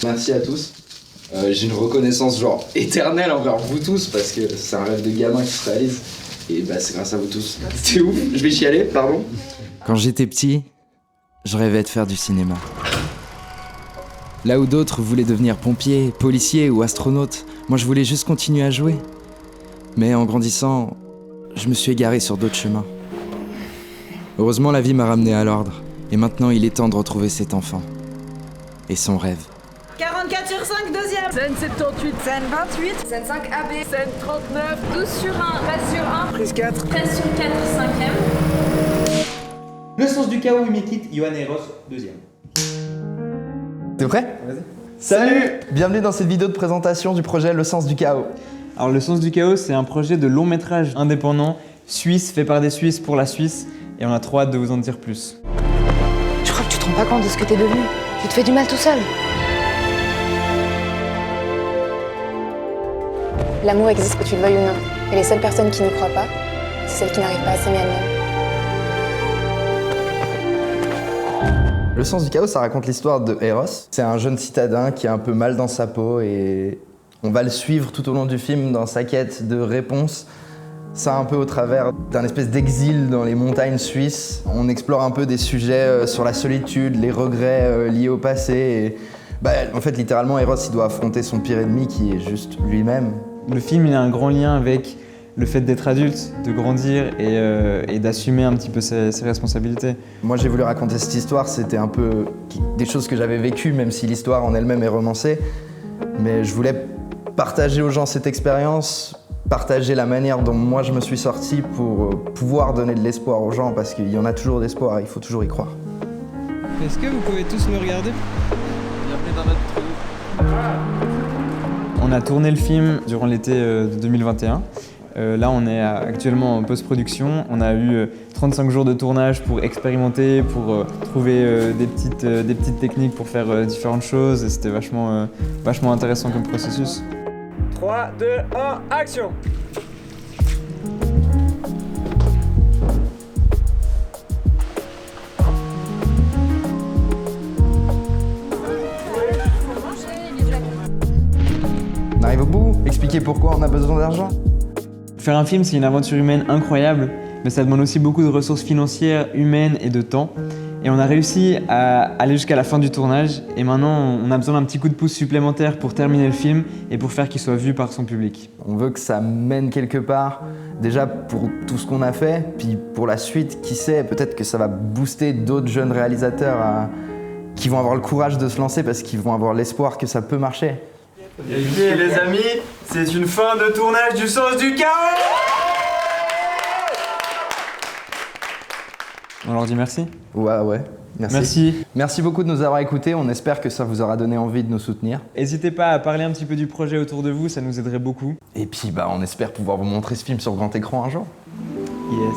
Merci à tous. J'ai une reconnaissance genre éternelle envers vous tous parce que c'est un rêve de gamin qui se réalise. Et bah c'est grâce à vous tous. C'était ouf, je vais chialer, pardon. Quand j'étais petit, je rêvais de faire du cinéma. Là où d'autres voulaient devenir pompiers, policiers ou astronautes, moi je voulais juste continuer à jouer. Mais en grandissant, je me suis égaré sur d'autres chemins. Heureusement, la vie m'a ramené à l'ordre. Et maintenant, il est temps de retrouver cet enfant. Et son rêve. 44 sur 5, deuxième. Scène 78. Scène 28. Scène 5 AB. Scène 39. 12 sur 1. 13 sur 1. Prise 4. 13 sur 4, 5ème. Le sens du chaos, Imekit, Johan Eros, deuxième. T'es prêt? Vas-y. Salut! Bienvenue dans cette vidéo de présentation du projet Le Sens du Chaos. Alors, Le Sens du Chaos, c'est un projet de long métrage indépendant, suisse, fait par des Suisses pour la Suisse, et on a trop hâte de vous en dire plus. Je crois que tu te rends pas compte de ce que t'es devenu. Tu te fais du mal tout seul. L'amour existe que tu le veuilles ou non. Et les seules personnes qui n'y croient pas, c'est celles qui n'arrivent pas à s'aimer elles-mêmes. Le Sens du Chaos, ça raconte l'histoire de Eros. C'est un jeune citadin qui a un peu mal dans sa peau et on va le suivre tout au long du film dans sa quête de réponse. Ça un peu au travers d'un espèce d'exil dans les montagnes suisses. On explore un peu des sujets sur la solitude, les regrets liés au passé. Et, en fait, littéralement, Eros, il doit affronter son pire ennemi qui est juste lui-même. Le film, il a un grand lien avec le fait d'être adulte, de grandir et d'assumer un petit peu ses responsabilités. Moi, j'ai voulu raconter cette histoire, c'était un peu des choses que j'avais vécues, même si l'histoire en elle-même est romancée. Mais je voulais partager aux gens cette expérience, partager la manière dont moi je me suis sorti pour pouvoir donner de l'espoir aux gens, parce qu'il y en a toujours d'espoir, il faut toujours y croire. Est-ce que vous pouvez tous me regarder? Bienvenue dans notre trou. On a tourné le film durant l'été de 2021. Là, on est actuellement en post-production. On a eu 35 jours de tournage pour expérimenter, pour trouver des petites techniques pour faire différentes choses. Et c'était vachement intéressant comme processus. 3, 2, 1, action! On arrive au bout, expliquer pourquoi on a besoin d'argent. Faire un film, c'est une aventure humaine incroyable, mais ça demande aussi beaucoup de ressources financières, humaines et de temps. Et on a réussi à aller jusqu'à la fin du tournage, et maintenant on a besoin d'un petit coup de pouce supplémentaire pour terminer le film et pour faire qu'il soit vu par son public. On veut que ça mène quelque part, déjà pour tout ce qu'on a fait, puis pour la suite, qui sait, peut-être que ça va booster d'autres jeunes réalisateurs qui vont avoir le courage de se lancer parce qu'ils vont avoir l'espoir que ça peut marcher. Et les amis, c'est une fin de tournage du Sens du Chaos! On leur dit merci. Ouais, merci. Merci. Merci beaucoup de nous avoir écoutés, on espère que ça vous aura donné envie de nous soutenir. N'hésitez pas à parler un petit peu du projet autour de vous, ça nous aiderait beaucoup. Et puis on espère pouvoir vous montrer ce film sur grand écran un jour. Yes.